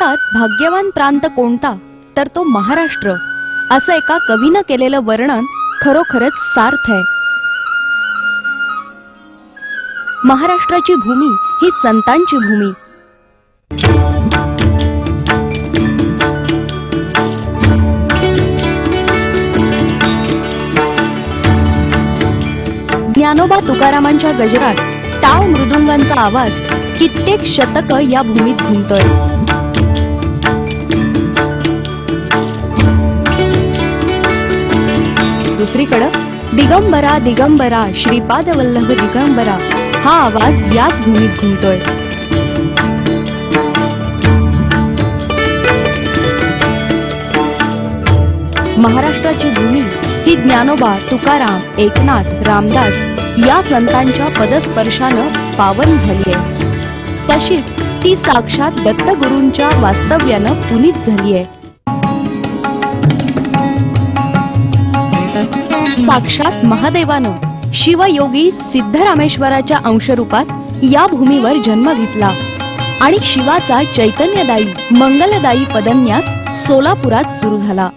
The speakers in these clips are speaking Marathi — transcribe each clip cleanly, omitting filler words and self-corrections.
भारतात भाग्यवान प्रांत कोणता तर तो महाराष्ट्र असं एका कवीनं केलेलं वर्णन खरोखरच सार्थ आहे। महाराष्ट्राची भूमी ही संतांची भूमी। ज्ञानोबा तुकारामांच्या गजरात टाळ मृदुंगांचा आवाज कित्येक शतक या भूमीत घुमतोय। दुसरीकडे दिगंबरा दिगंबरा श्रीपाद वल्लभ दिगंबरा हा आवाज याच भूमीत घुमतोय। महाराष्ट्राची भूमी ही ज्ञानोबा तुकाराम एकनाथ रामदास या संतांच्या पदस्पर्शानं पावन झाली आहे। तशीच ती साक्षात दत्तगुरूंच्या वास्तव्यानं पुनीत झाली आहे। साक्षात महादेवानं शिवयोगी सिद्धरामेश्वराच्या अंशरूपात या भूमीवर जन्म घेतला आणि शिवाचा चैतन्यदायी मंगलदायी पदन्यास सोलापुरात सुरू झाला।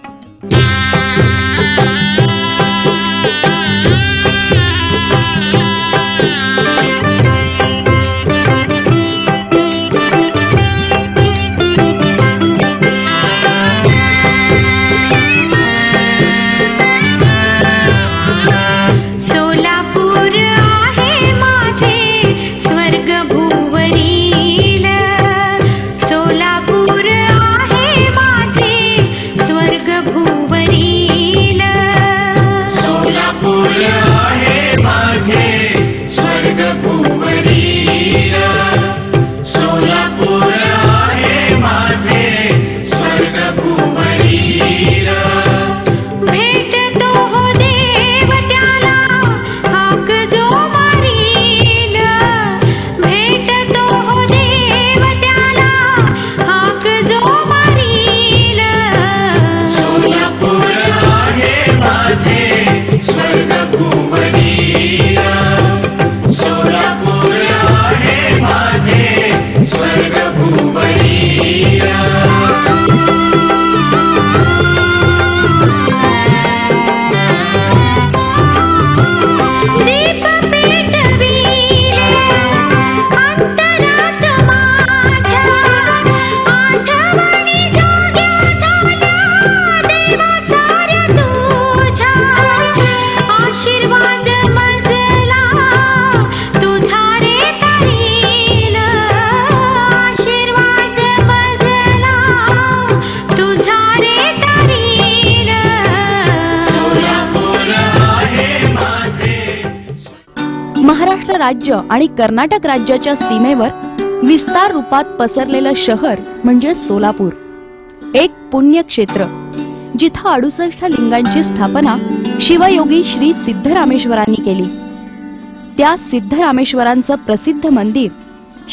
महाराष्ट्र राज्य आणि कर्नाटक राज्याच्या सीमेवर विस्तार रूपात पसरलेलं शहर म्हणजे सोलापूर, एक पुण्यक्षेत्र जिथं 68 लिंगांची स्थापना शिवयोगी श्री सिद्धरामेश्वरांनी केली। त्या सिद्धरामेश्वरांचं प्रसिद्ध मंदिर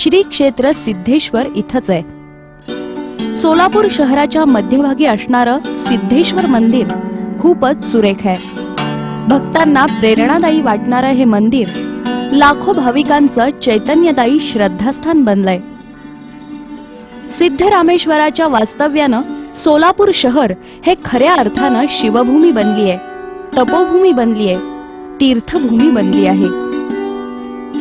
श्री क्षेत्र सिद्धेश्वर इथंच आहे। सोलापूर शहराच्या मध्यभागी असणारं सिद्धेश्वर मंदिर खूपच सुरेख आहे। भक्तांना प्रेरणादायी वाटणारं हे मंदिर लाखो भाविकांचं चैतन्यदायी श्रद्धास्थान बनलंय। सिद्धरामेश्वराच्या वास्तव्यानं सोलापूर शहर हे खऱ्या अर्थानं शिवभूमी बनली आहे, तपोभूमी बनली आहे, तीर्थभूमी बनली आहे।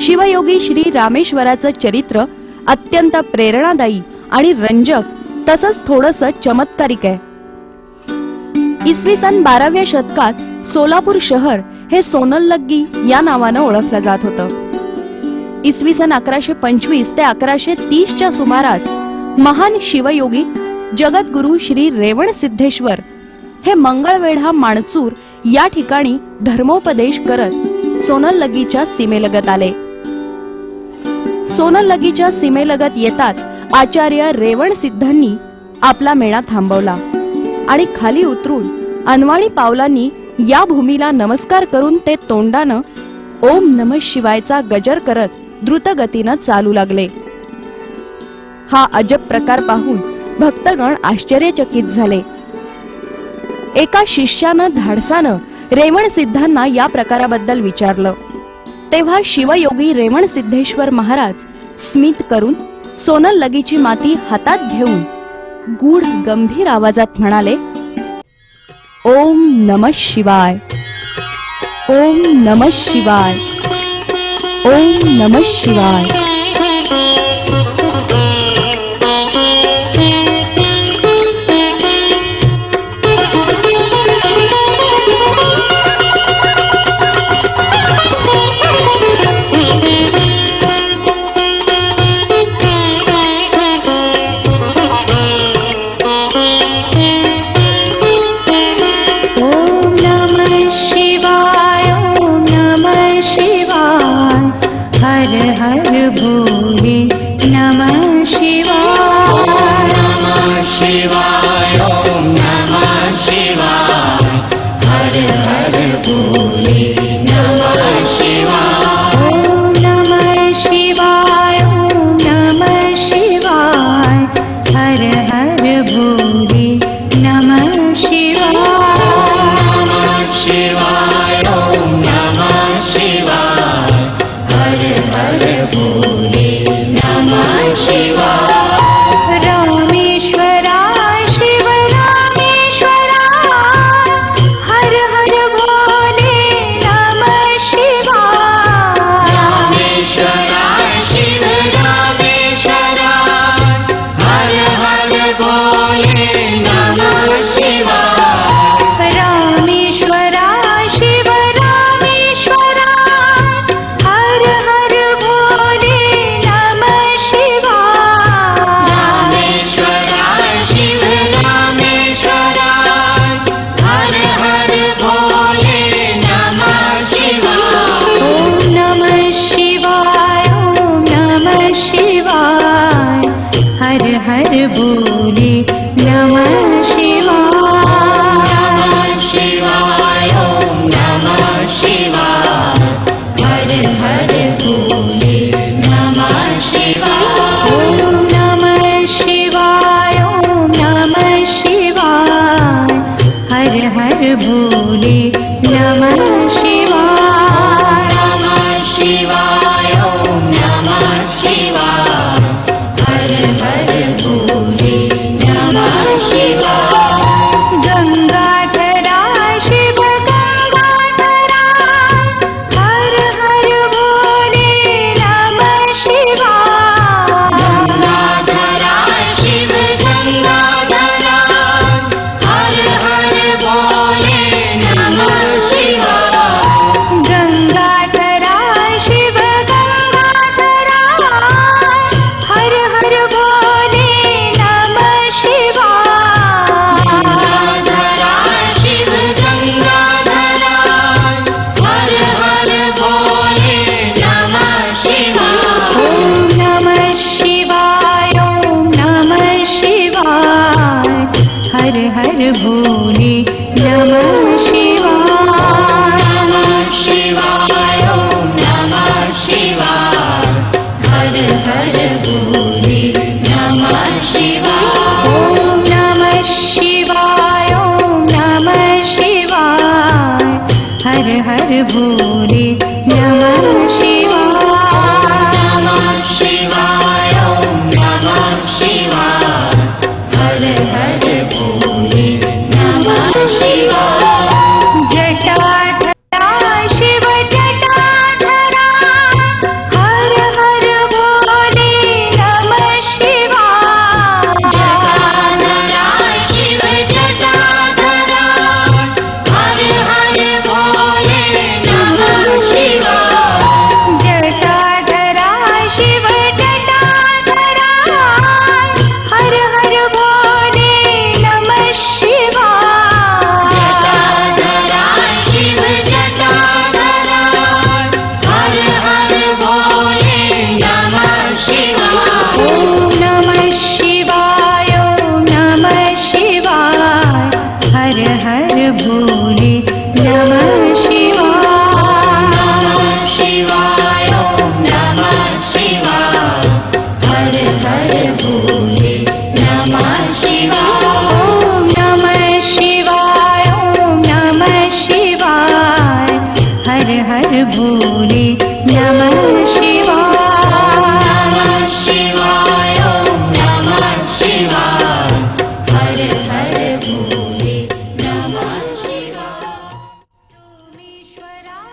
शिवयोगी श्री रामेश्वराचं चरित्र अत्यंत प्रेरणादायी आणि रंजक तसंच थोडंसं चमत्कारिक आहे। इसवी सन 12व्या शतकात सोलापूर शहर हे सोनललग्गी या नावानं ओळखलं जात होतं। इसवी सन 1125 ते 1130 च्या सुमारास महान शिवयोगी जगद्गुरु श्री रेवण सिद्धेश्वर हे मंगळवेढा माणचूर या ठिकाणी धर्मोपदेश करत सोनललग्गीच्या सीमेलगत आले। सोनललग्गीच्या सीमेलगत येताच आचार्य रेवण सिद्धांनी आपला मेळा थांबवला आणि खाली उतरून अनवाणी पावलांनी या भूमीला नमस्कार करून ते तोंडानं ओम नमः शिवायचा गजर करत द्रुतगतीनं चालू लागले। हा अजब प्रकार पाहून भक्तगण आश्चर्यचकित झाले। एका शिष्यानं धाडसानं रेवण सिद्धांना या प्रकाराबद्दल विचारलं, तेव्हा शिवयोगी रेवण सिद्धेश्वर महाराज स्मित करून सोनललग्गीची माती हातात घेऊन गूढ गंभीर आवाजात म्हणाले, ओम नमः शिवाय, ओम नमः शिवाय, ओम नमः शिवाय।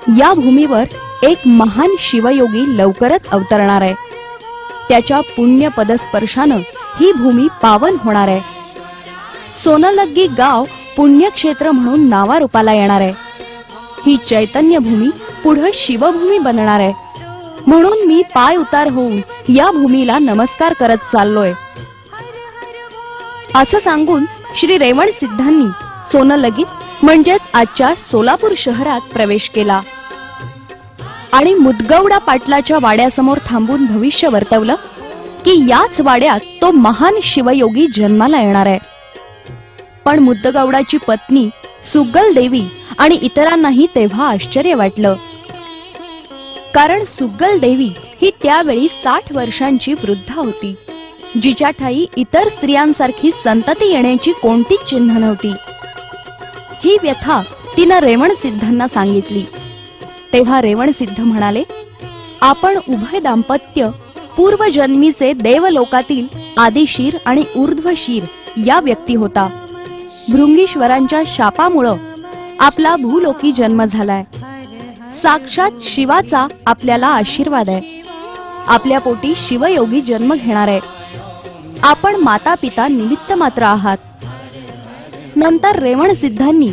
या भूमीवर एक महान शिवयोगी लवकरच अवतरणार आहे. त्याच्या पुण्य पदस्पर्शानं ही भूमी पावन होणार आहे. सोनलग्गी गाव पुण्यक्षेत्र म्हणून नावारूपाला येणार आहे. ही चैतन्य भूमी पुढे शिवभूमी बनणार आहे. म्हणून मी पाय उतार होऊन या भूमीला नमस्कार करत चाललोय. असं सांगून श्री रेवण सिद्धांनी सोनलगीत म्हणजेच आजच्या सोलापूर शहरात प्रवेश केला आणि मुदगवडा पाटलाच्या वाड्यासमोर थांबून भविष्य वर्तवलं की याच वाड्यात तो महान शिवयोगी जन्माला येणार आहे. पण मुदगवडाची पत्नी सुग्गल देवी आणि इतरांनाही तेव्हा आश्चर्य वाटलं. कारण सुग्गल देवी ही त्यावेळी 60 वर्षांची वृद्धा होती, जिच्या ठाई इतर स्त्रियांसारखी संतती येण्याची कोणतीच चिन्ह नव्हती. ही व्यथा तिनं रेवणसिद्धांना सांगितली. तेव्हा रेवणसिद्ध म्हणाले, आपण उभय दाम्पत्य पूर्वजन्मीचे देवलोकातील आदिशीर आणि ऊर्ध्वशीर या व्यक्ती होता. भृंगीश्वरांच्या शापामुळं आपला भूलोकी जन्म झालाय. साक्षात शिवाचा आपल्याला आशीर्वाद आहे. आपल्या पोटी शिवयोगी जन्म घेणार आहे. आपण माता पिता निमित्त मात्र आहात. नंतर रेवणसिद्धांनी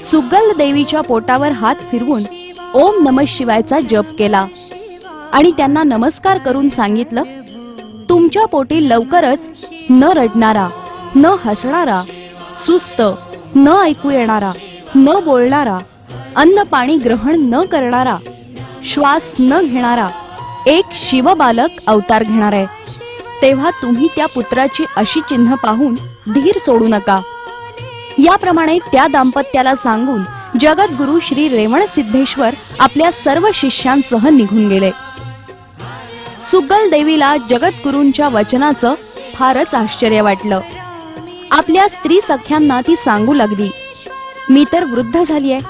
सुग्गल देवीच्या पोटावर हात फिरवून ओम नमः शिवायचा जप केला आणि त्यांना नमस्कार करून सांगितलं, तुमच्या पोटी लवकरच न रडणारा, न हसणारा, सुस्त, न ऐकू येणारा, न बोलणारा, अन्न पाणी ग्रहण न करणारा, श्वास न घेणारा एक शिवबालक अवतार घेणार आहे. तेव्हा तुम्ही त्या पुत्राची अशी चिन्ह पाहून धीर सोडू नका. याप्रमाणे त्या दाम्पत्याला सांगून जगद्गुरु श्री रेवणसिद्धेश्वर आपल्या सर्व शिष्यांसह निघून गेले. सुग्गल देवीला जगद्गुरूंच्या वचनाचं फारच आश्चर्य वाटलं. आपल्या स्त्री सख्यांना ती सांगू लागली, मी तर वृद्ध झाली आहे.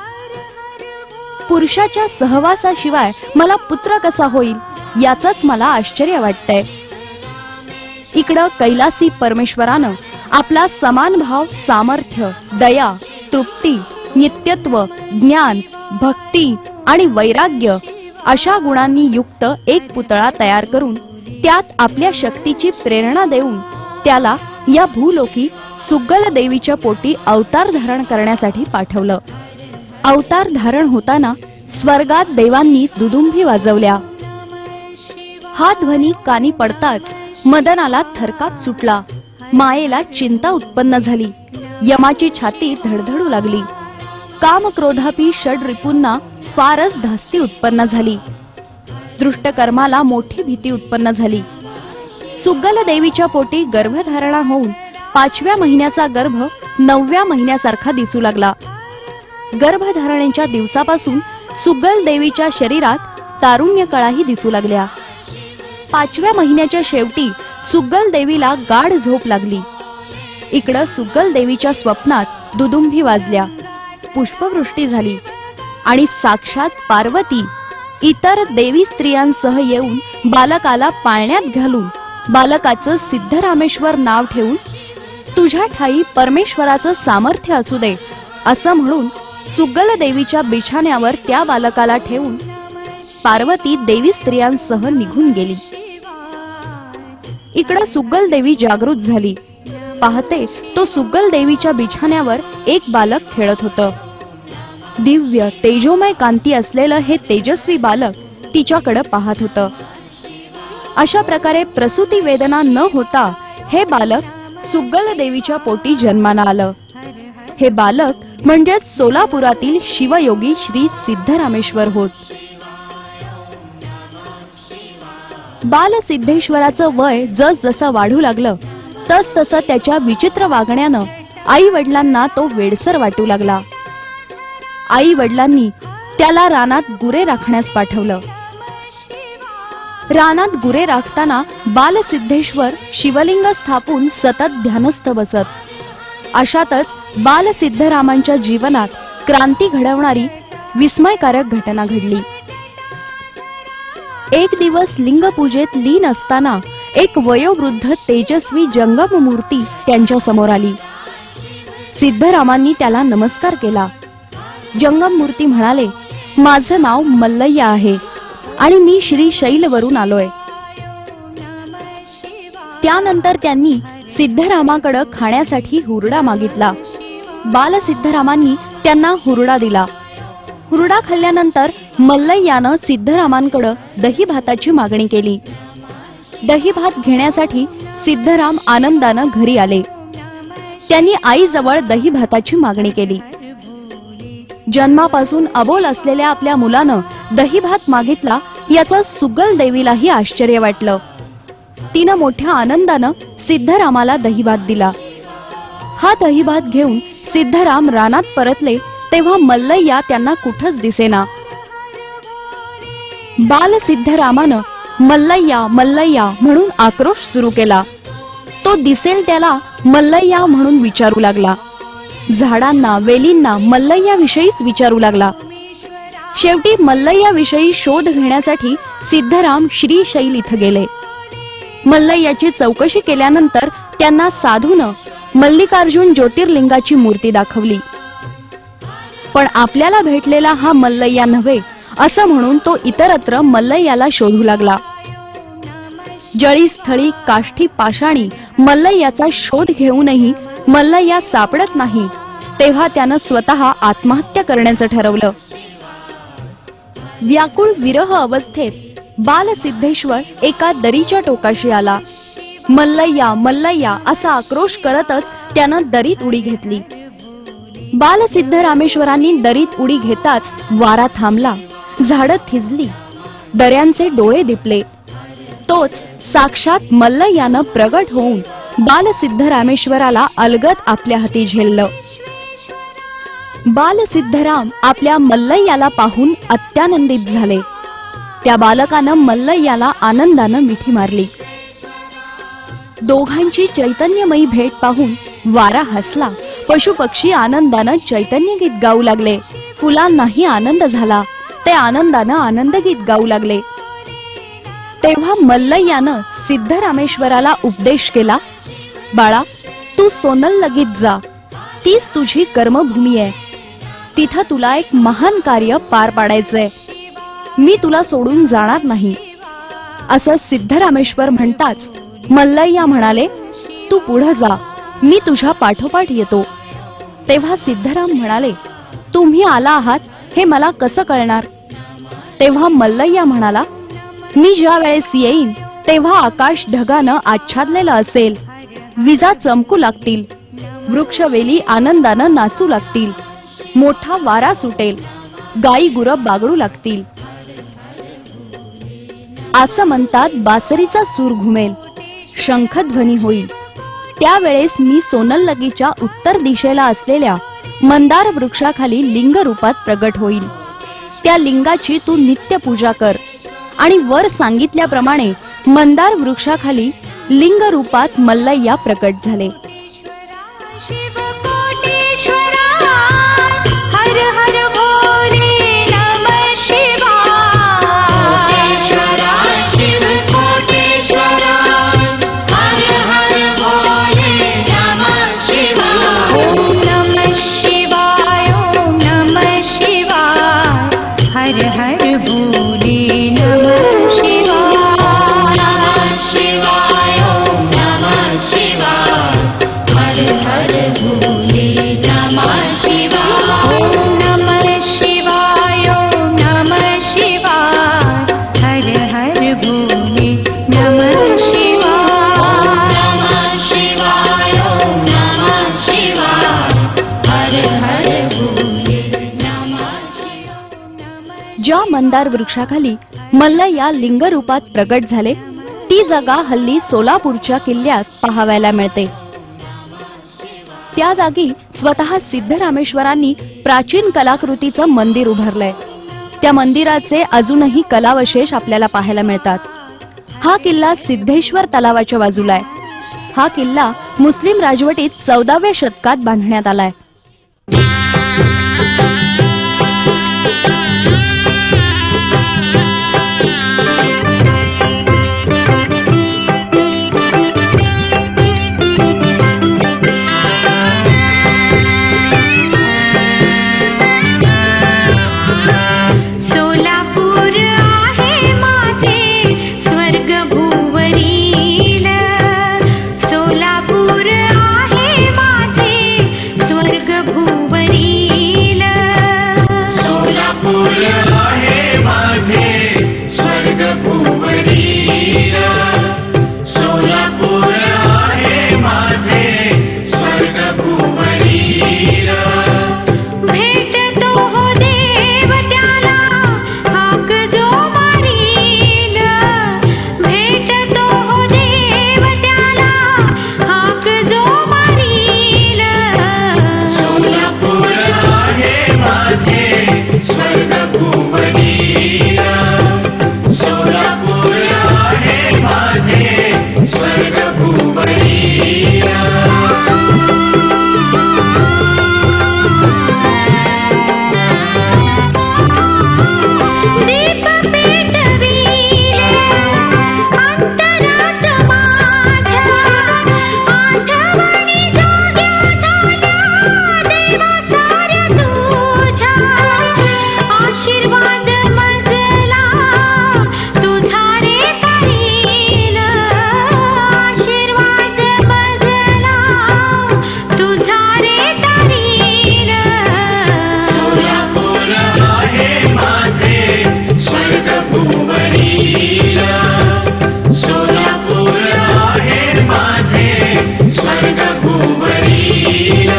पुरुषाच्या सहवासाशिवाय मला पुत्र कसा होईल याचंच मला आश्चर्य वाटतंय. इकडं कैलासी परमेश्वरानं आपला समान भाव, सामर्थ्य, दया, तृप्ती, नित्यत्व, ज्ञान, भक्ती आणि वैराग्य अशा गुणांनी युक्त एक पुतळा तयार करून त्यात आपल्या शक्तीची प्रेरणा देऊन त्याला या भूलोकी सुग्गल देवीच्या पोटी अवतार धारण करण्यासाठी पाठवलं. अवतार धारण होताना स्वर्गात देवांनी दुदुंभी वाजवल्या. हा ध्वनी कानी पडताच मदनाला थरकाप सुटला. मायेला चिंता उत्पन्न झाली. यमाची छाती धडधडू लागली. काम क्रोधापी षड रिपूंना फारच धास्ती उत्पन्न झाली. दृष्टकर्माला मोठी भीती उत्पन्न झाली. सुग्गल देवीच्या पोटी गर्भधारणा होऊन 5व्या महिन्याचा गर्भ 9व्या महिन्यासारखा दिसू लागला. गर्भधारणेच्या दिवसापासून सुग्गल देवीच्या शरीरात तारुण्य कळाही दिसू लागल्या. 5व्या महिन्याच्या शेवटी सुग्गल देवीला गाढ झोप लागली. इकडं सुग्गल देवीच्या स्वप्नात दुदुंभी वाजल्या, पुष्पवृष्टी झाली आणि साक्षात पार्वती इतर देवी स्त्रियांसह येऊन बालकाला पाळण्यात घालून बालकाचं सिद्धरामेश्वर नाव ठेवून तुझ्या ठाई परमेश्वराचं सामर्थ्य असू दे असं म्हणून सुग्गल देवीच्या बिछाण्यावर त्या बालकाला ठेवून पार्वती देवी स्त्रियांसह निघून गेली. इकडे सुग्गल देवी जागृत झाली. पाहते तो सुग्गल देवीच्या बिछाण्यावर एक बालक खेळत होतं. दिव्य तेजोमय कांती असलेलं हे तेजस्वी बालक तिच्याकडे पाहत होतं. अशा प्रकारे प्रसूती वेदना न होता हे बालक सुग्गल देवीच्या पोटी जन्माला आलं. हे बालक म्हणजेच सोलापुरातील शिवयोगी श्री सिद्धरामेश्वर होत. बालसिद्धेश्वराचं वय जस जसं वाढू लागलं तस तसं त्याच्या विचित्र वागण्यानं आई वडिलांना तो वेडसर वाटू लागला. आई वडिलांनी त्याला रानात गुरे राखण्यास पाठवलं. रानात गुरे राखताना बालसिद्धेश्वर शिवलिंग स्थापून सतत ध्यानस्थ बसत. अशातच बालसिद्धरामांच्या जीवनात क्रांती घडवणारी विस्मयकारक घटना घडली. एक दिवस लिंगपूजेत लीन असताना एक वयोवृद्ध तेजस्वी जंगम मूर्ती त्यांच्या समोर आली. सिद्धरामांनी त्याला नमस्कार केला. जंगम मूर्ती म्हणाले, माझं नाव मल्लय्या आहे आणि मी श्री शैलवरून आलोय. त्यानंतर त्यांनी सिद्धरामाकडे खाण्यासाठी हुरडा मागितला. बाल सिद्धरामांनी त्यांना हुरडा दिला. हुरडा खाल्ल्यानंतर मल्लय्यानं सिद्धरामांकडे दही भाताची मागणी केली. दही भात घेण्यासाठी सिद्धराम आनंदानं घरी आले. त्यांनी आईजवळ दही भाताची मागणी केली. जन्मापासून अबोल असलेल्या आपल्या मुलानं दही भात मागितला याचं सुगल देवीलाही आश्चर्य वाटलं. तिनं मोठ्या आनंदानं सिद्धरामाला दही भात दिला. हा दही भात घेऊन सिद्धराम रानात परतले तेव्हा मल्लय्या त्यांना कुठंच दिसेना. बाल सिद्धरामानं मल्लय्या मल्लय्या म्हणून आक्रोश सुरू केला. तो दिसेल त्याला मल्लय्या म्हणून विचारू लागला. झाडांना वेलींना मल्लय्या विषयीच विचारू लागला. शेवटी मल्लय्या विषयी शोध घेण्यासाठी सिद्धराम श्रीशैल इथं गेले. मल्लय्याची चौकशी केल्यानंतर त्यांना साधूनं मल्लिकार्जुन ज्योतिर्लिंगाची मूर्ती दाखवली. पण आपल्याला भेटलेला हा मल्लय्या नव्हे असं म्हणून तो इतरत्र मल्लय्याला शोधू लागला. जळी स्थळी काष्ठी पाषाणी मल्लय्याचा शोध घेऊनही मल्लय्या सापडत नाही. तेव्हा त्यानं स्वतः आत्महत्या करण्याचं ठरवलं. व्याकुळ विरह अवस्थेत बालसिद्धेश्वर एका दरीच्या टोकाशी आला. मल्लय्या मल्लय्या असा आक्रोश करतच त्यानं दरीत उडी घेतली. बालसिद्धरामेश्वरांनी दरीत उडी घेताच वारा थांबला, झाडं थिजली, दऱ्यांचे डोळे दिपले. तोच साक्षात मल्लय्यानं प्रगट होऊन बालसिद्धरामेश्वराला अलगद आपल्या हाती झेललं. बालसिद्धराम आपल्या मल्लय्याला पाहून अत्यानंदित झाले. त्या बालकानं मल्लय्याला आनंदानं मिठी मारली. दोघांची चैतन्यमयी भेट पाहून वारा हसला. पशुपक्षी आनंदानं चैतन्य गीत गाऊ लागले. फुलांनाही आनंद झाला. ते आनंदानं आनंदगीत गाऊ लागले. तेव्हा मल्लय्यानं सिद्धरामेश्वराला उपदेश केला, बाळा, तू सोनल लगीत जा. तीच तुझी कर्मभूमी आहे. तिथं तुला एक महान कार्य पार पाडायचंय. मी तुला सोडून जाणार नाही. असं सिद्धरामेश्वर म्हणताच मल्लय्या म्हणाले, तू पुढे जा, मी तुझ्या पाठोपाठ येतो. तेव्हा सिद्धराम म्हणाले, तुम्ही आला आहात हे मला कसं कळणार? तेव्हा मल्लय्या म्हणाला, मी ज्या वेळेस येईन तेव्हा आकाश ढगानं आच्छादलेलं असेल. विजा चमकू लागतील, वृक्षवेली आनंदानं नाचू लागतील, मोठा वारा सुटेल, गाई गुरं बागडू लागतील. असं म्हणतात बासरीचा सूर घुमेल, शंखध्वनी होईल. त्यावेळेस मी सोनललगीच्या उत्तर दिशेला असलेल्या मंदार वृक्षाखाली लिंग रूपात प्रगट होईल. त्या लिंगाची तू नित्य पूजा कर. आणि वर सांगितल्याप्रमाणे मंदार वृक्षाखाली लिंग रूपात मल्लय्या प्रकट झाले. ज्या मंदार वृक्षाखाली मल्लय्या लिंग रूपात प्रगट झाले ती जागा हल्ली सोलापूरच्या किल्ल्यात पाहावयाला मिळते. त्या जागी स्वतः सिद्धरामेश्वरांनी प्राचीन कलाकृतीचं मंदिर उभारलंय. त्या मंदिराचे अजूनही कलावशेष आपल्याला पाहायला मिळतात. हा किल्ला सिद्धेश्वर तलावाच्या बाजूला आहे. हा किल्ला मुस्लिम राजवटीत 14व्या शतकात बांधण्यात आलाय. सोलापूर आहे माझे स्वर्ग भुवनीर, सोलापूर आहे माझे स्वर्ग भुवनीर. भेटतो हो देव त्याला हाक जो मारील, भेटतो हो देव त्याला हाक जो मारील. सोलापूर आहे माझे स्वर्ग भुवनीर, सोलापूर आहे माझे स्वर्ग भुवनीर. दीप पेटविले अंतरात माझ्या, आठवणी जाग्या झाल्या देवा साऱ्या तुझ्या. आशीर्वाद मजला तुझा रे तारील, आशीर्वाद मजला तुझा रे तारील. सोलापूर आहे माझे स्वर्ग भुवनीर, सोलापूर आहे माझे स्वर्ग भुवनीर.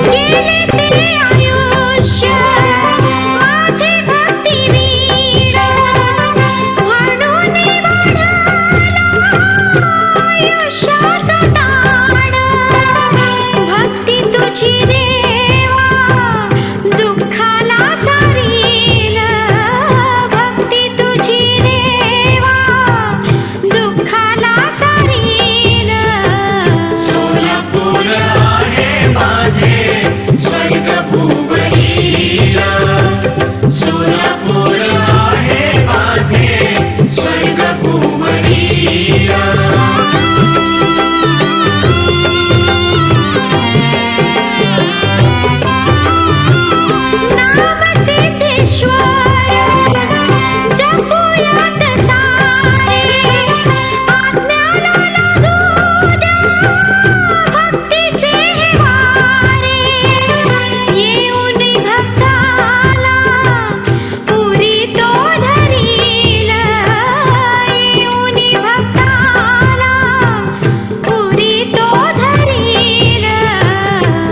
गेले ते आयुष्य माझे भक्तिवीर, म्हणून वाढला आयुष्याचा ताण. भक्ती तुझी देवा दुःखाला सारील, भक्ती तुझी देवा दुःखाला सारील. सोलापूर आहे माझे स्वर्ग भुवनीर, सोलापूर आहे माझे स्वर्ग भुवनीर. नाम सिद्धेश्वर जपूयात सारे, आज्ञाला लागू द्या भक्तीचे हे वारे. येऊन भक्ताला पुरी तो धरील, येऊन भक्ताला पुरी तो धरील.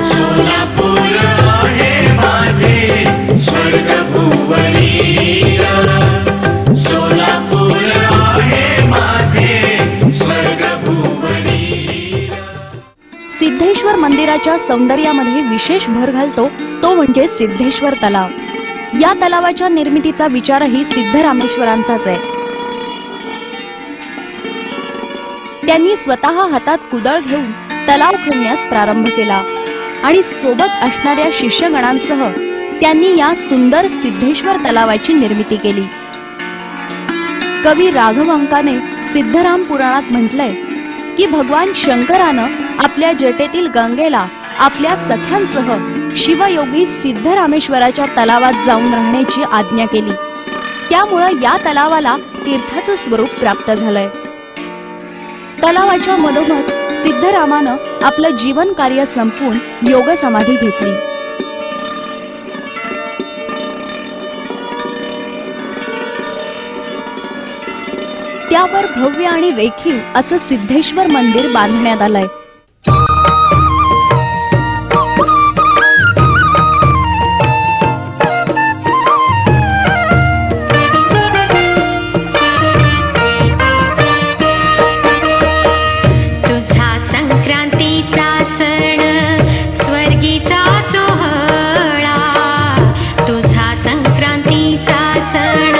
सोलापूर आहे माझे स्वर्ग भुवनीर, सोलापूर आहे माझे स्वर्ग भुवनीर. सिद्धेश्वर मंदिराच्या सौंदर्यामध्ये विशेष भर घालतो तो म्हणजे सिद्धेश्वर तलाव. या तलावाच्या निर्मितीचा विचारही सिद्धरामेश्वरांचाच आहे. त्यांनी स्वतः हातात कुदळ घेऊन तलाव खणण्यास प्रारंभ केला आणि सोबत असणाऱ्या शिष्यगणांसह त्यांनी या सुंदर सिद्धेश्वर तलावाची निर्मिती केली. कवी राघव अंकाने सिद्धराम पुराणात म्हटलंय की भगवान शंकरानं आपल्या जटेतील गंगेला आपल्या सख्यांसह शिवयोगी सिद्धरामेश्वराच्या तलावात जाऊन राहण्याची आज्ञा केली. त्यामुळे या तलावाला तीर्थाचं स्वरूप प्राप्त झालंय. तलावाच्या मधोमध सिद्धरामानं आपलं जीवन कार्य संपवून योग समाधी घेतली. त्यावर भव्य आणि रेखीव असं सिद्धेश्वर मंदिर बांधण्यात आलंय. तुझा संक्रांतीचा सण स्वर्गीचा सोहळा, तुझा संक्रांतीचा सण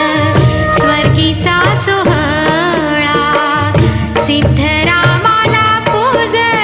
स्वर्गीचा सोहळा. सिद्धरामाला पूजला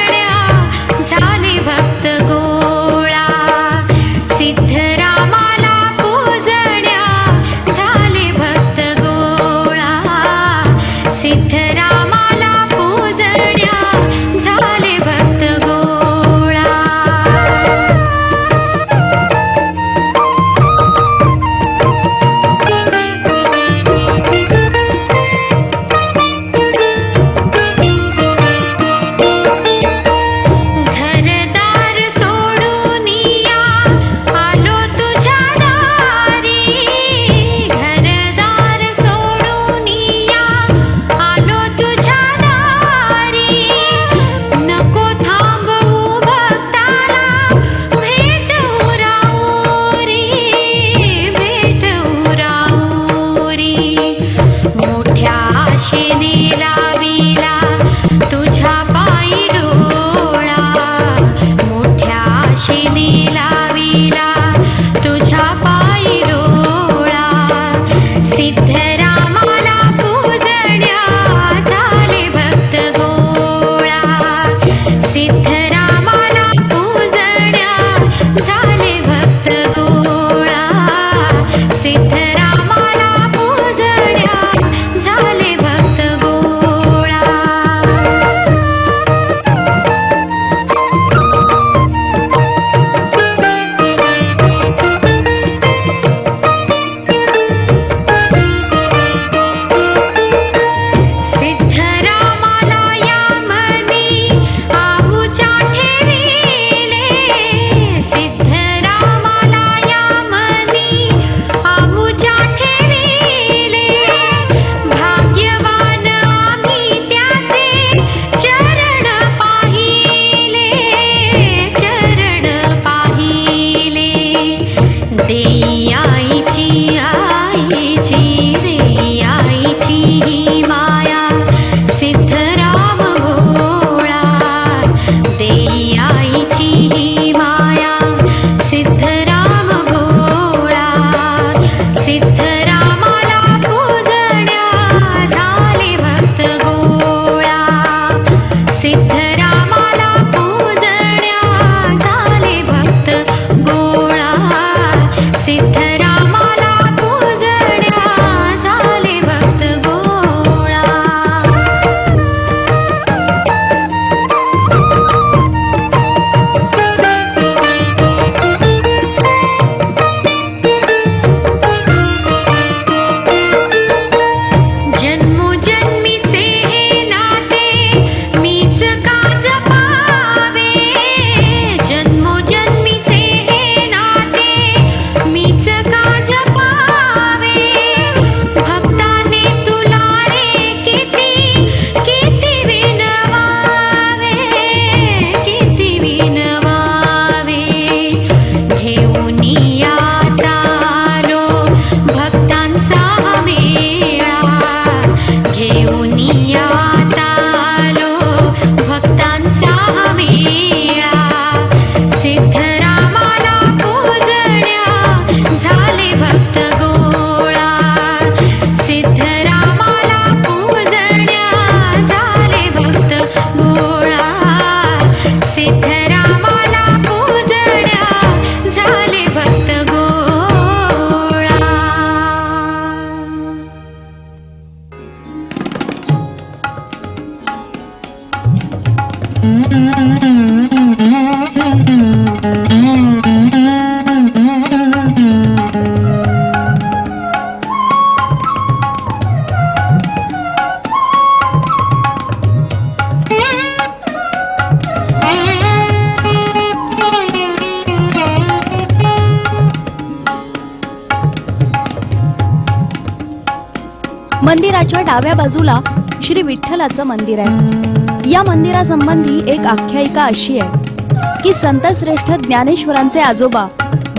मंदिराच्या डाव्या बाजूला श्री विठ्ठलाचं मंदिर आहे। या मंदिरासंबंधी एक आख्यायिका अशी आहे की संतश्रेष्ठ ज्ञानेश्वरांचे आजोबा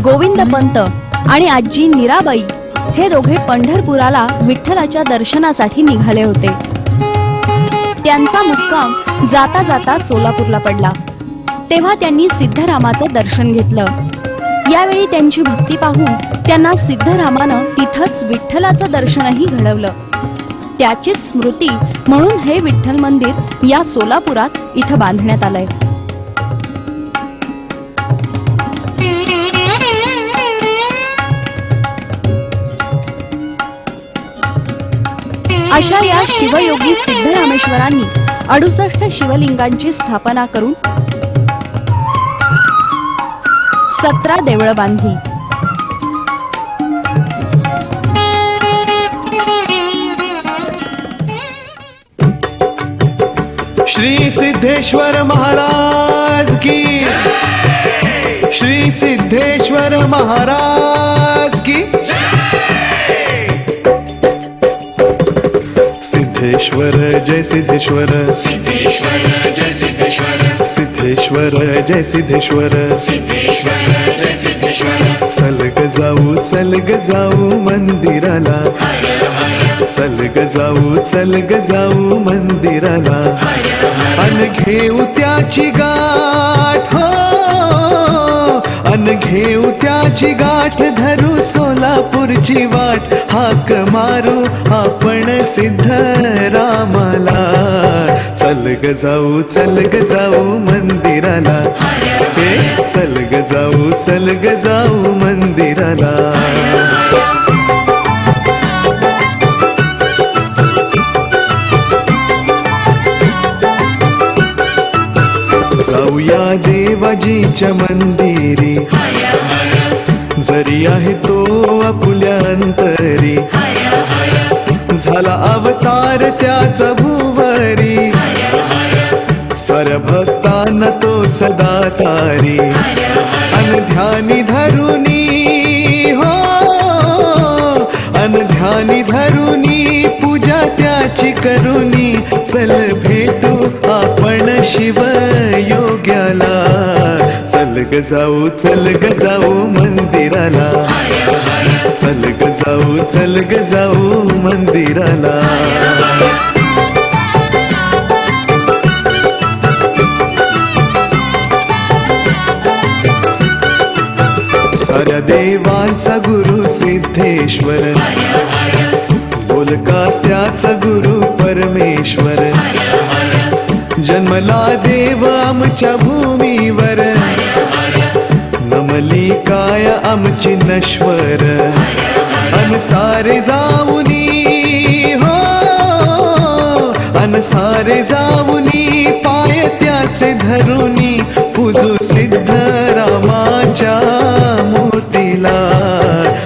गोविंद पंत आणि आजी मीराबाई हे दोघे पंढरपुराला विठ्ठलाच्या दर्शनासाठी निघाले होते। त्यांचा मुक्काम जाता जाता सोलापूरला पडला। तेव्हा त्यांनी सिद्धरामाचं दर्शन घेतलं। यावेळी त्यांची भक्ती पाहून त्यांना सिद्धरामानं तिथंच विठ्ठलाचं दर्शनही घडवलं। त्याचीच स्मृती म्हणून हे विठ्ठल मंदिर या सोलापुरात इथं बांधण्यात आलंय। अशा या शिवयोगी सिद्धरामेश्वरांनी 68 शिवलिंगांची स्थापना करून 17 देवळं बांधली। श्री सिद्धेश्वर महाराज की, श्री सिद्धेश्वर महाराज की। सिद्धेश्वर जय सिद्धेश्वर, सिद्धेश्वर जय सिद्धेश्वर, सिद्धेश्वर जय सिद्धेश्वर, सिद्धेश्वर जय सिद्धेश्वर। चल ग जाऊ मंदिराला, चल ग जाऊ मंदिराला, अन घेऊ त्याची गाठ हो, अन घेऊ त्याची गाठ, धरू सोलापूरची वाट, हाक मारू आपण सिद्धरामाला। चल ग जाऊ मंदिराला, चल ग जाऊ मंदिराला। जाऊया देवाजीच्या मंदिरी, जरी आहे तो आपुल्या अंतरी, झाला अवतार त्याचा भुवरी, साऱ्या भक्तांना तो सदा तारी, अन ध्यानी धरुनी हो, अन ध्यानी धरुनी, पूजा त्याची करुनी, चल भेटू आपण शिव योग्याला। चल ग जाऊ मंदिराला, चल ग जाऊ मंदिराला। साऱ्या देवांचा गुरु सिद्धेश्वर, बोलका त्याचा गुरु परमेश्वर, जन्मला देव आमच्या भूमीवर, नमली काय आमची नश्वर, अन सारे जाऊनी हो, अन सारे जाऊनी, पाय त्याचे धरुनी, पूजू सिद्धरामाच्या मूर्तीला।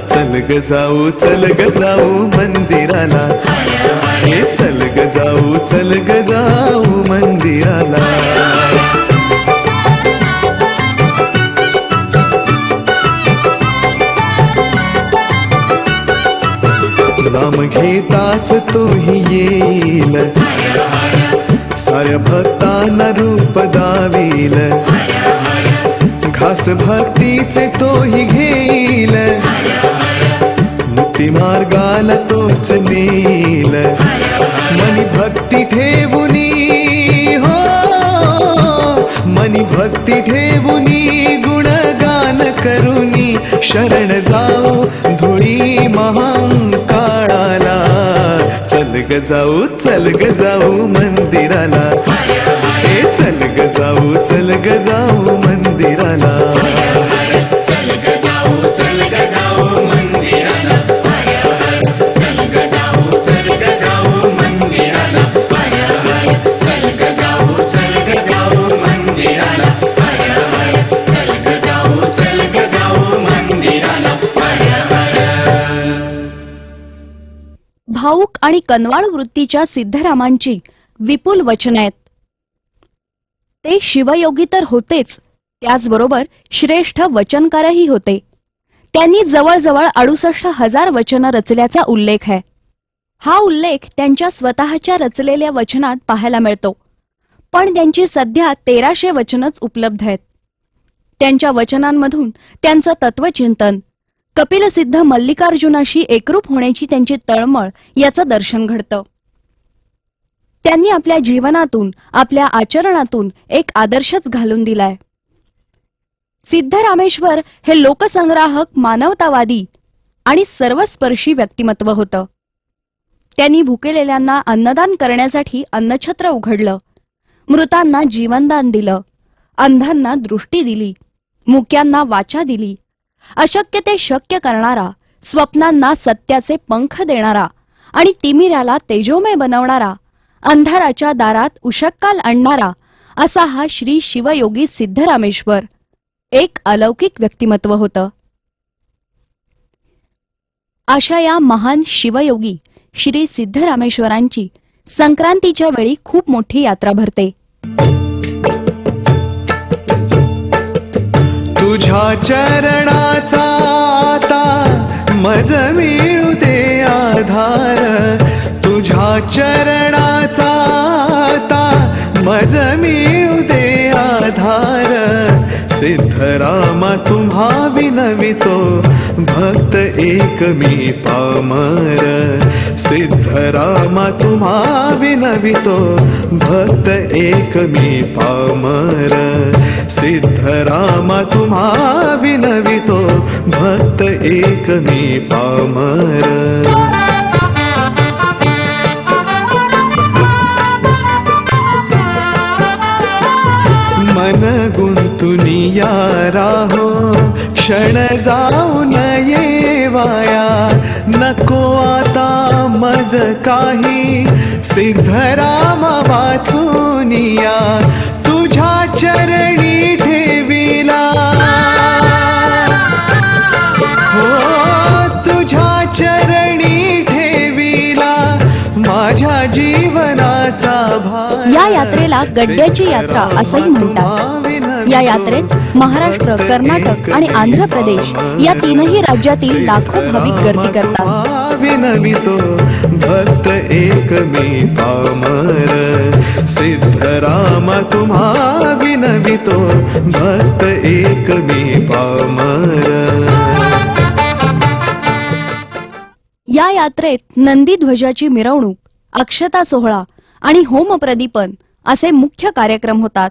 चल ग जाऊ मंदिराला, चल ग जाऊ मंदिराला। नाम घेताच तोही येईल, साऱ्या भक्तांना रूप दावील, घास भक्तीचे तोही घेईल, मुक्ती मार्गाला तोच नेईल, मनी भक्ती ठेवुनी हो, मनी भक्ती ठेवुनी, गुणगान करुनी, शरण जाऊ धुळी महाकाळाला। चल ग जाऊ मंदिराला, चल ग जाऊ मंदिराला। चल ग जाऊ मंदिराला, चल ग जाऊ मंदिराला, चल ग जाऊ मंदिराला, चल ग जाऊ मंदिराला। भाऊक आणि कनवाळ वृत्तीच्या सिद्धरामांची विपुल वचन आहेत। ते शिवयोगी तर होतेच, त्याचबरोबर श्रेष्ठ वचनकारही होते। त्यांनी जवळजवळ 68,000 वचनं रचल्याचा उल्लेख आहे। हा उल्लेख त्यांच्या स्वतःच्या रचलेल्या वचनात पाहायला मिळतो, पण त्यांची सध्या 1300 वचनच उपलब्ध आहेत. त्यांच्या वचनांमधून त्यांचं तत्वचिंतन, कपिलसिद्ध मल्लिकार्जुनाशी एकरूप होण्याची त्यांची तळमळ याचं दर्शन घडतं. त्यांनी आपल्या जीवनातून, आपल्या आचरणातून एक आदर्शच घालून दिलाय. सिद्धरामेश्वर हे लोकसंग्राहक, मानवतावादी आणि सर्वस्पर्शी व्यक्तिमत्व होतं. त्यांनी भुकेलेल्यांना अन्नदान करण्यासाठी अन्नछत्र उघडलं, मृतांना जीवनदान दिलं, अंधांना दृष्टी दिली, मुक्यांना वाचा दिली, अशक्य ते शक्य करणारा, स्वप्नांना सत्याचे पंख देणारा आणि तिमिराला तेजोमय बनवणारा, अंधाराच्या दारात उषक्काल आणणारा असा हा श्री शिवयोगी सिद्धरामेश्वर एक अलौकिक व्यक्तिमत्व होतं. अशा या महान शिवयोगी श्री सिद्धरामेश्वरांची संक्रांतीच्या वेळी खूप मोठी यात्रा भरते. तुझ्या चरणाचा आता मज मिळू दे आधार, तुझ्या चरणाचा आता मज मिळू दे आधार. सिद्धरामा तुम्हा विनवितो भक्त एक मी पामर, सिद्धरामा तुम्हा विनवितो भक्त एक मी पामर, सिद्धरामा तुम्हा विनवितो भक्त एक मी पामर. मन गुंतुनिया राहो क्षण जाऊ नये वाया, नको आता मज काही सिद्धरामा वाचूनिया, तुझ्या चरणी ठेविला हो, तुझ्या चरणी ठेविला माझ्या जीवनाचा भार. या यात्रेला गड्ड्याची यात्रा असंही म्हणतात. या यात्रेत महाराष्ट्र, कर्नाटक आणि आंध्र प्रदेश या तीनही राज्यातील लाखो भाविक गर्दी करतात. विनवितो भक्त एक मी पामर, सिद्धरामा तुम्हा विनवितो भक्त एक मी पामर. या यात्रेत नंदी ध्वजाची मिरवणूक, अक्षता सोहळा आणि होमप्रदीपन असे मुख्य कार्यक्रम होतात.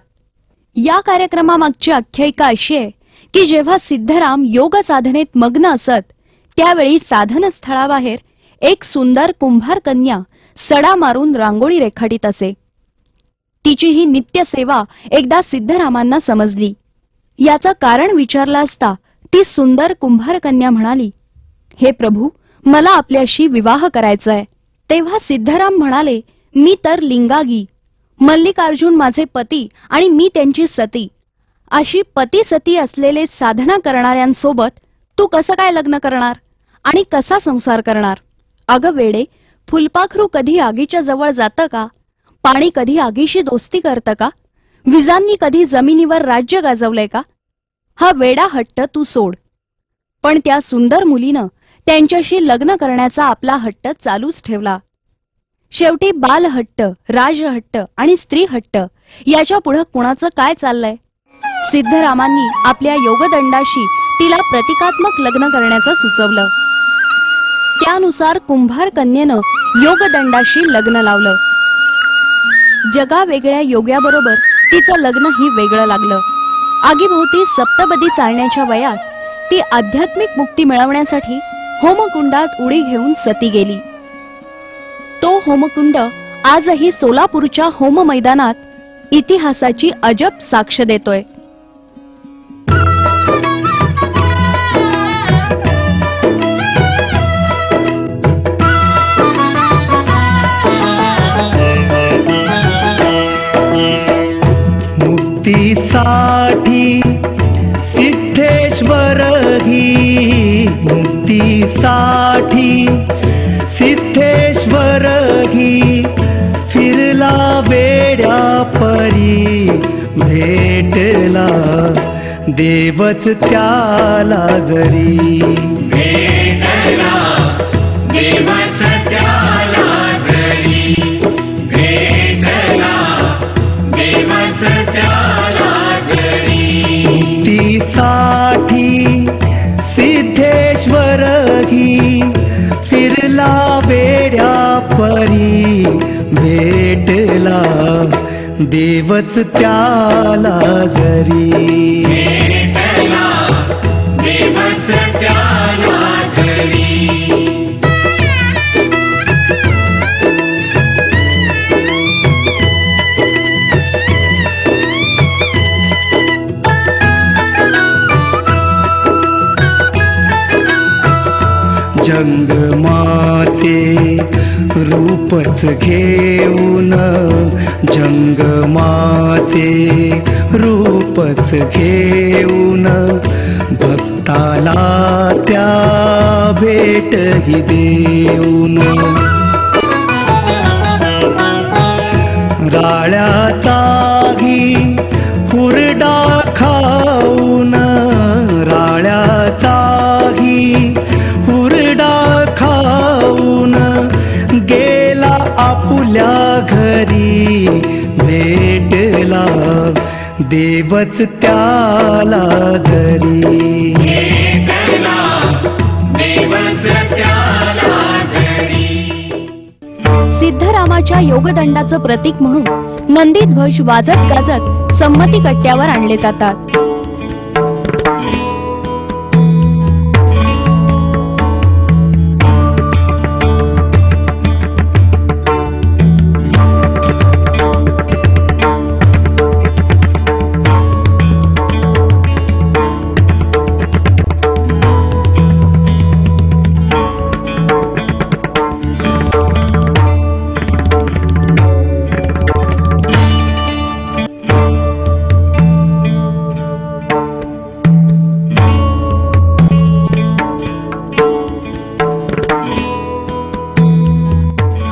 या कार्यक्रमामागची आख्यायिका अशी आहे की जेव्हा सिद्धराम योग साधनेत मग्न असत, त्यावेळी साधन स्थळाबाहेर एक सुंदर कुंभार कन्या सडा मारून रांगोळी रेखाटीत असे. तिची ही नित्य सेवा एकदा सिद्धरामांना समजली. याचं कारण विचारलं असता ती सुंदर कुंभार कन्या म्हणाली, हे प्रभू, मला आपल्याशी विवाह करायचाय. तेव्हा सिद्धराम म्हणाले, मी तर लिंगागी, मल्लिकार्जुन माझे पती आणि मी त्यांची सती. अशी पती सती असलेले साधना करणाऱ्यांसोबत तू कसं काय लग्न करणार आणि कसा संसार करणार? अगं वेडे, फुलपाखरू कधी आगीच्या जवळ जातं का? पाणी कधी आगीशी दोस्ती करतं का? विजांनी कधी जमिनीवर राज्य गाजवलंय का? हा वेडा हट्ट तू सोड. पण त्या सुंदर मुलीनं त्यांच्याशी लग्न करण्याचा आपला हट्ट चालूच ठेवला. शेवटी बालहट्ट, राजहट्ट आणि स्त्री हट्ट याच्या पुढे कुणाचं काय चाललंय? सिद्धरामांनी आपल्या योगदंडाशी तिला प्रतिकात्मक लग्न करण्याचं सुचवलं. त्यानुसार कुंभार कन्येनं योगदंडाशी लग्न लावलं. जगा वेगळ्या योग्याबरोबर तिचं लग्नही वेगळं लागलं. आगीभोवती सप्तपदी चालण्याच्या वयात ती आध्यात्मिक मुक्ती मिळवण्यासाठी होमकुंडात उडी घेऊन सती गेली. तो होमकुंड आजही सोलापूरच्या होम मैदानात इतिहासाची अजब साक्ष देतोय. मुक्तीसाठी सिद्धेश्वर ही, मुक्तीसाठी सिद्धेश्वर ही, फिरला वेड्या परी भेटला देवच त्याला जरी, भेटला देवच त्याला देवच त्याला जरी भेटला देवच त्याला जरी. जंगमाचे रूपच घेऊन जंगमाचे रूपच घेऊन भक्ताला त्या भेटही देऊन राळ्याचाही हुरडा खाऊन राळ्याचाही हुरडा खाऊन गेला आपुल्या घरी भेटला देवच त्याला जरी भेटला देवच त्याला जरी. सिद्धरामाच्या योगदंडाचं प्रतीक म्हणून नंदीध्वज वाजत गाजत संमती कट्ट्यावर आणले जातात.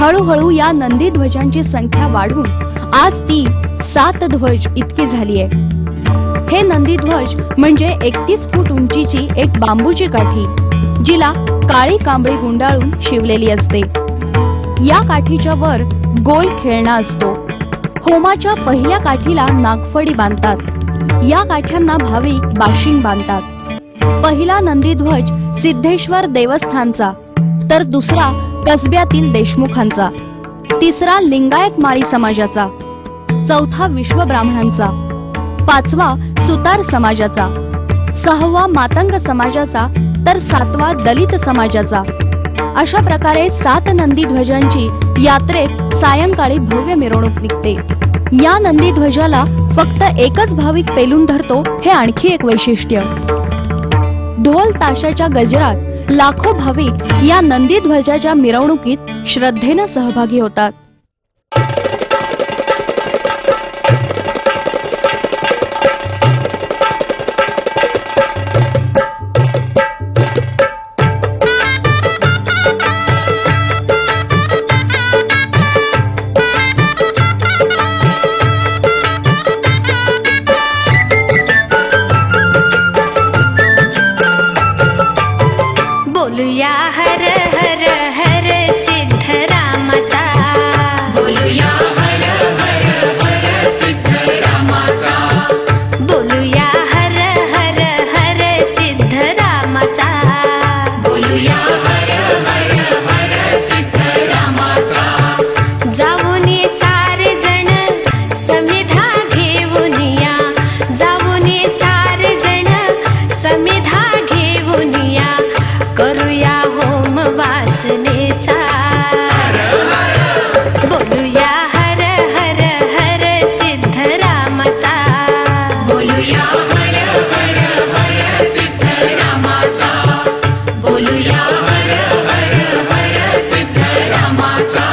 हळूहळू या नंदी ध्वजांची संख्या वाढून आज ती 7 ध्वज इतकी झाली आहे. हे नंदी ध्वज म्हणजे 31 फूट उंचीची एक बांबूची काठी जिला काळी कांबळी गुंडाळून शिवलेली असते. या काठीच्या वर गोल खेळणा असतो. होमाच्या पहिल्या काठीला नागफडी बांधतात. या काठ्यांना भाविक बाशिंग बांधतात. पहिला नंदी ध्वज सिद्धेश्वर देवस्थानचा, तर दुसरा कसब्यातील देशमुखांचा, तिसरा लिंगायत माळी समाजाचा, चौथा विश्व ब्राह्मणांचा, पाचवा सुतार समाजाचा, सहावा मातंग समाजाचा, तर 7वा दलित समाजाचा. अशा प्रकारे 7 नंदी ध्वजांची यात्रेत सायंकाळी भव्य मिरवणूक निघते. या नंदी ध्वजाला फक्त एकच भाविक पेलून धरतो हे आणखी एक वैशिष्ट्य. ढोल ताशाच्या गजरात लाखो भाविक या नंदी ध्वजाच्या मिरवणुकीत श्रद्धेनं सहभागी होतात. बोलूया हर हर हर सिद्धरामाचा, बोलूया हर हर हर सिद्धरामाचा, बोलूया हर हर हर सिद्धरामाचा, बोलूया हर हर हर सिद्धरामाचा. जाऊन ये सारे जण समिधा घेऊन या, जाऊन ये सारे जण समिधा घेऊन या, करूया होम वासनेचा. बोलूया हर हर हर सिद्धरामाचा, बोलूया हर हर हर सिद्धरामाचा, बोलूया हर हर हर सिद्धरामाचा.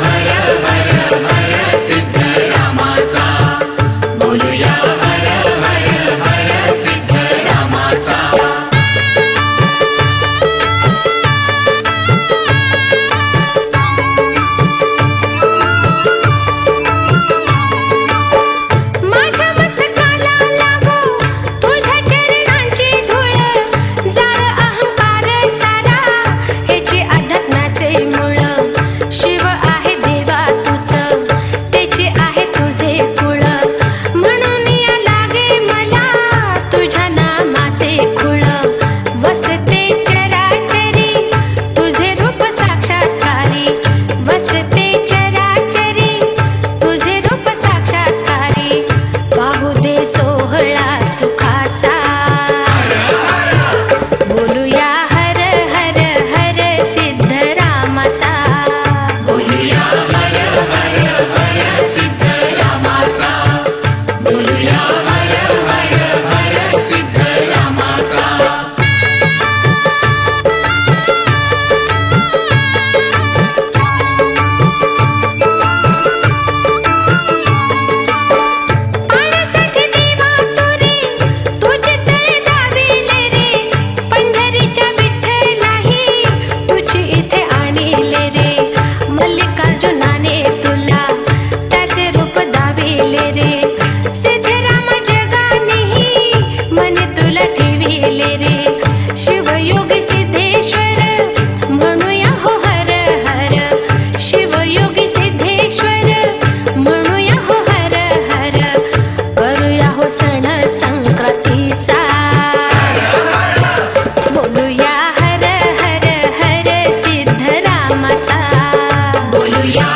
हर हर हर सिद्धरामाचा बोलूया हर हर हर सिद्धरामाचा माझ्या मस्तकाला लागो तुझ्या चरणांची धूळ जाळ अहंकार सारा ह्याची अध्यात्माचे मूळ शिव आहे देवा तुझं त्याचे आहे तुझे कुळ म्हणून या लागे मला तुझ्या नामाचे कुळ वसते चराचरी तुझे रूप साक्षात्कारी वसते चराचरी तुझे रूप साक्षात्कारी पाहू दे सोहळा सुखाचा बोलूया हर हर हर सिद्धरामाचा बोलूया हर हर हर सिद्धरामाचा बोलूया हर हर हर सिद्धरामाचा पाण्यासाठी देवा तुरे तुझे तळे दाविले रे पंढरीच्या विठ्ठलाही तुझी इथे आणले रे मल्लिकार्जुनाने तुला त्याचे रूप दाविले रे सिद्धराम जगानेही मने तुला ठेविले रे शिवयोगी सिद्धेश्वर म्हणूया हो हर हर शिवयोगी सिद्धेश्वर म्हणूया हो हर हर करूया हो सण संक्रांतीचा बोलूया हर हर हर सिद्धरामाचा बोलूया